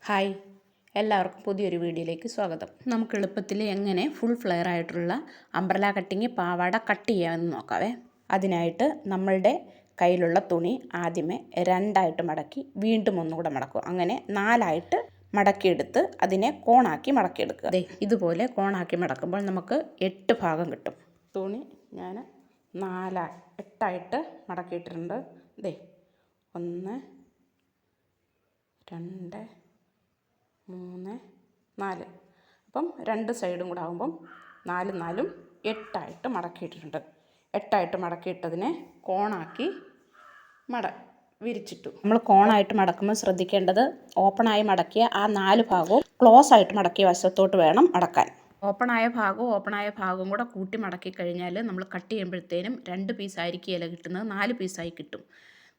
Hi, എല്ലാവർക്കും പുതിയൊരു വീഡിയോയിലേക്ക് സ്വാഗതം. നമുക്ക് എളുപ്പത്തിൽ എങ്ങനെ ഫുൾ ഫ്ലെയർ ആയിട്ടുള്ള അംബ്രല കട്ടിങ് പാവാട കട്ട് ചെയ്യാമെന്ന് നോക്കാവേ. അതിനായിട്ട് നമ്മളുടെ കയ്യിലുള്ള തുണി ആദ്യമേ രണ്ടായിട്ട് മടക്കി വീണ്ടും ഒന്നുകൂടെ മടക്കും. അങ്ങനെ നാലായിട്ട് മടക്കിയെടുത്ത് അതിനെ കോണാക്കി മടക്കിയെടുക്കുക. അതെ, ഇതുപോലെ കോണാക്കി മടക്കുമ്പോൾ നമുക്ക് 8 ഭാഗം കിട്ടും. തുണി ഞാൻ 8ആയിട്ട് മടക്കിയിട്ടുണ്ട്. ദേ 1 2 3 4. അപ്പം രണ്ട് സൈഡും കൂടെ ആകുമ്പം 4 4 8ആയിട്ട് മടക്കിയിട്ടിട്ടുണ്ട്. 8ആയിട്ട് മടക്കിയിട്ടതിനെ കോണാക്കി വിരിച്ചിട്ടു. നമ്മൾ കോണായിട്ട് മടക്കുമ്പോൾ ശ്രദ്ധിക്കേണ്ടത് ഓപ്പണായി മടക്കിയ ആ 4 ഭാഗവും ക്ലോസ് ആയിട്ട് മടക്കിയ വശത്തോട്ട് വേണം മടക്കാൻ. ഓപ്പണായ ഭാഗവും കൂടെ കൂട്ടി മടക്കി കഴിഞ്ഞാൽ നമ്മൾ കട്ട് ചെയ്യുമ്പോഴത്തേനും 2 പീസായിരിക്കുകയില്ല കിട്ടുന്നത്, 4 പീസായി കിട്ടും.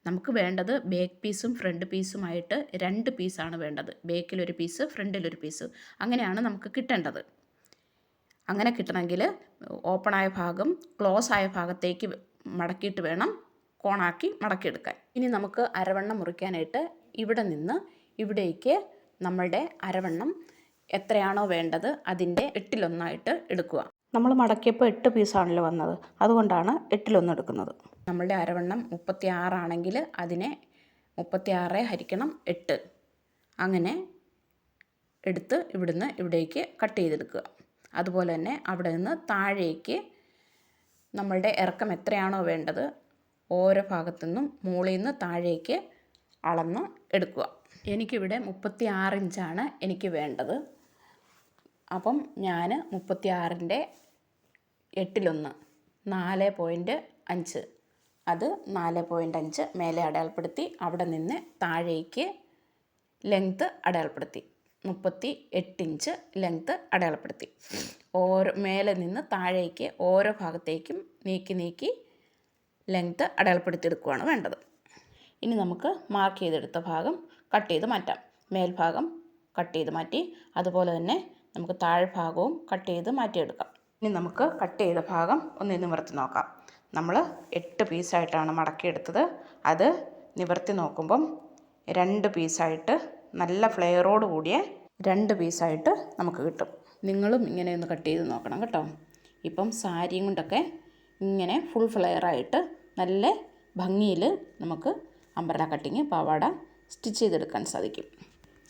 നമുക്ക് വേണ്ടത് ബാക്ക് പീസും ഫ്രണ്ട് പീസുമായിട്ട് 2 പീസാണ് വേണ്ടത്. ബാക്കിലൊരു പീസ്, ഫ്രണ്ടിലൊരു പീസ്, അങ്ങനെയാണ് നമുക്ക് കിട്ടേണ്ടത്. അങ്ങനെ കിട്ടണമെങ്കിൽ ഓപ്പണായ ഭാഗം ക്ലോസ് ആയ ഭാഗത്തേക്ക് മടക്കിയിട്ട് വേണം കോണാക്കി മടക്കിയെടുക്കാൻ. ഇനി നമുക്ക് അരവണ്ണം മുറിക്കാനായിട്ട് ഇവിടെ നിന്ന് ഇവിടേക്ക് നമ്മളുടെ അരവണ്ണം എത്രയാണോ വേണ്ടത് അതിൻ്റെ 8-1 എടുക്കുക. നമ്മൾ മടക്കിയപ്പോൾ 8 പീസാണല്ലോ വന്നത്, അതുകൊണ്ടാണ് 8-1 എടുക്കുന്നത്. നമ്മളുടെ അരവണ്ണം 36 ആണെങ്കിൽ അതിനെ 36 ഹരിക്കണം 8 അങ്ങനെ എടുത്ത് ഇവിടുന്ന് ഇവിടേക്ക് കട്ട് ചെയ്തെടുക്കുക. അതുപോലെ തന്നെ അവിടെ നിന്ന് താഴേക്ക് നമ്മളുടെ ഇറക്കം എത്രയാണോ വേണ്ടത് ഓരോ ഭാഗത്തു നിന്നും മുകളിൽ നിന്ന് താഴേക്ക് അളന്ന് എടുക്കുക. എനിക്കിവിടെ 36 ഇഞ്ചാണ് എനിക്ക് വേണ്ടത്. അപ്പം ഞാൻ 36ൻ്റെ 8-1 4.5 അത് 4.5 മേലെ അടയാളപ്പെടുത്തി അവിടെ നിന്ന് താഴേക്ക് ലെങ്ത്ത് അടയാളപ്പെടുത്തി 38 ഇഞ്ച് ലെങ്ത്ത് അടയാളപ്പെടുത്തി. മേലെ നിന്ന് താഴേക്ക് ഓരോ ഭാഗത്തേക്കും നീക്കി ലെങ്ത്ത് അടയാളപ്പെടുത്തിയെടുക്കുകയാണ് വേണ്ടത്. ഇനി നമുക്ക് മാർക്ക് ചെയ്തെടുത്ത ഭാഗം കട്ട് ചെയ്ത് മാറ്റാം. മേൽഭാഗം കട്ട് ചെയ്ത് മാറ്റി, അതുപോലെ തന്നെ നമുക്ക് താഴ്ഭാഗവും കട്ട് ചെയ്ത് മാറ്റിയെടുക്കാം. ഇനി നമുക്ക് കട്ട് ചെയ്ത ഭാഗം ഒന്ന് നിവർത്തി നോക്കാം. നമ്മൾ 8 പീസായിട്ടാണ് മടക്കിയെടുത്തത്. അത് നിവർത്തി നോക്കുമ്പം 2 പീസായിട്ട് നല്ല ഫ്ലെയറോട് കൂടിയ 2 പീസായിട്ട് നമുക്ക് കിട്ടും. നിങ്ങളും ഇങ്ങനെ ഒന്ന് കട്ട് ചെയ്ത് നോക്കണം കേട്ടോ. ഇപ്പം സാരിയും കൊണ്ടൊക്കെ ഇങ്ങനെ ഫുൾ ഫ്ലെയറായിട്ട് നല്ല ഭംഗിയിൽ നമുക്ക് അംബ്രല കട്ടിങ് പാവാട സ്റ്റിച്ച് ചെയ്തെടുക്കാൻ സാധിക്കും.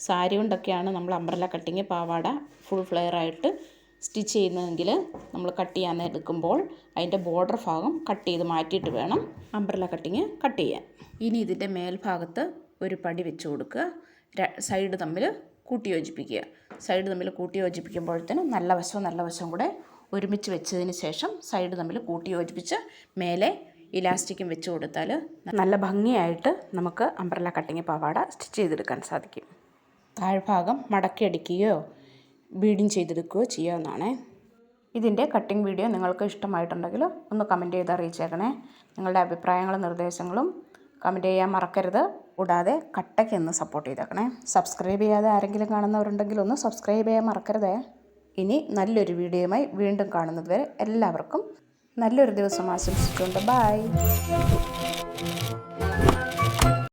സാരി കൊണ്ടൊക്കെയാണ് നമ്മൾ അംബ്രല കട്ടിങ് പാവാട ഫുൾ ഫ്ലെയറായിട്ട് സ്റ്റിച്ച് ചെയ്യുന്നതെങ്കിൽ നമ്മൾ കട്ട് ചെയ്യാൻ എടുക്കുമ്പോൾ അതിൻ്റെ ബോർഡർ ഭാഗം കട്ട് ചെയ്ത് മാറ്റിയിട്ട് വേണം അംബ്രല കട്ടിങ് കട്ട് ചെയ്യാൻ. ഇനി ഇതിൻ്റെ മേൽഭാഗത്ത് ഒരു പടി വെച്ച് കൊടുക്കുക. സൈഡ് തമ്മിൽ കൂട്ടി യോജിപ്പിക്കുക. സൈഡ് തമ്മിൽ കൂട്ടി യോജിപ്പിക്കുമ്പോഴത്തേനും നല്ല വശവും കൂടെ ഒരുമിച്ച് വെച്ചതിന് ശേഷം സൈഡ് തമ്മിൽ കൂട്ടി യോജിപ്പിച്ച് മേലെ ഇലാസ്റ്റിക്കും വെച്ച് കൊടുത്താൽ നല്ല ഭംഗിയായിട്ട് നമുക്ക് അംബ്രല കട്ടിങ് പാവാട സ്റ്റിച്ച് ചെയ്തെടുക്കാൻ സാധിക്കും. താഴ്ഭാഗം മടക്കി അടിക്കുകയോ ബീഡിങ് ചെയ്തെടുക്കുകയോ ചെയ്യാവുന്നതാണ്. ഇതിൻ്റെ കട്ടിങ് വീഡിയോ നിങ്ങൾക്ക് ഇഷ്ടമായിട്ടുണ്ടെങ്കിൽ ഒന്ന് കമൻറ്റ് ചെയ്ത് അറിയിച്ചേക്കണേ. നിങ്ങളുടെ അഭിപ്രായങ്ങളും നിർദ്ദേശങ്ങളും കമൻറ്റ് ചെയ്യാൻ മറക്കരുത്. കൂടാതെ കട്ടയ്ക്ക് ഒന്ന് സപ്പോർട്ട് ചെയ്തേക്കണേ. സബ്സ്ക്രൈബ് ചെയ്യാതെ ആരെങ്കിലും കാണുന്നവരുണ്ടെങ്കിൽ ഒന്ന് സബ്സ്ക്രൈബ് ചെയ്യാൻ മറക്കരുതേ. ഇനി നല്ലൊരു വീഡിയോയുമായി വീണ്ടും കാണുന്നത് വരെ എല്ലാവർക്കും നല്ലൊരു ദിവസം ആശംസിച്ചുകൊണ്ട് ബൈ.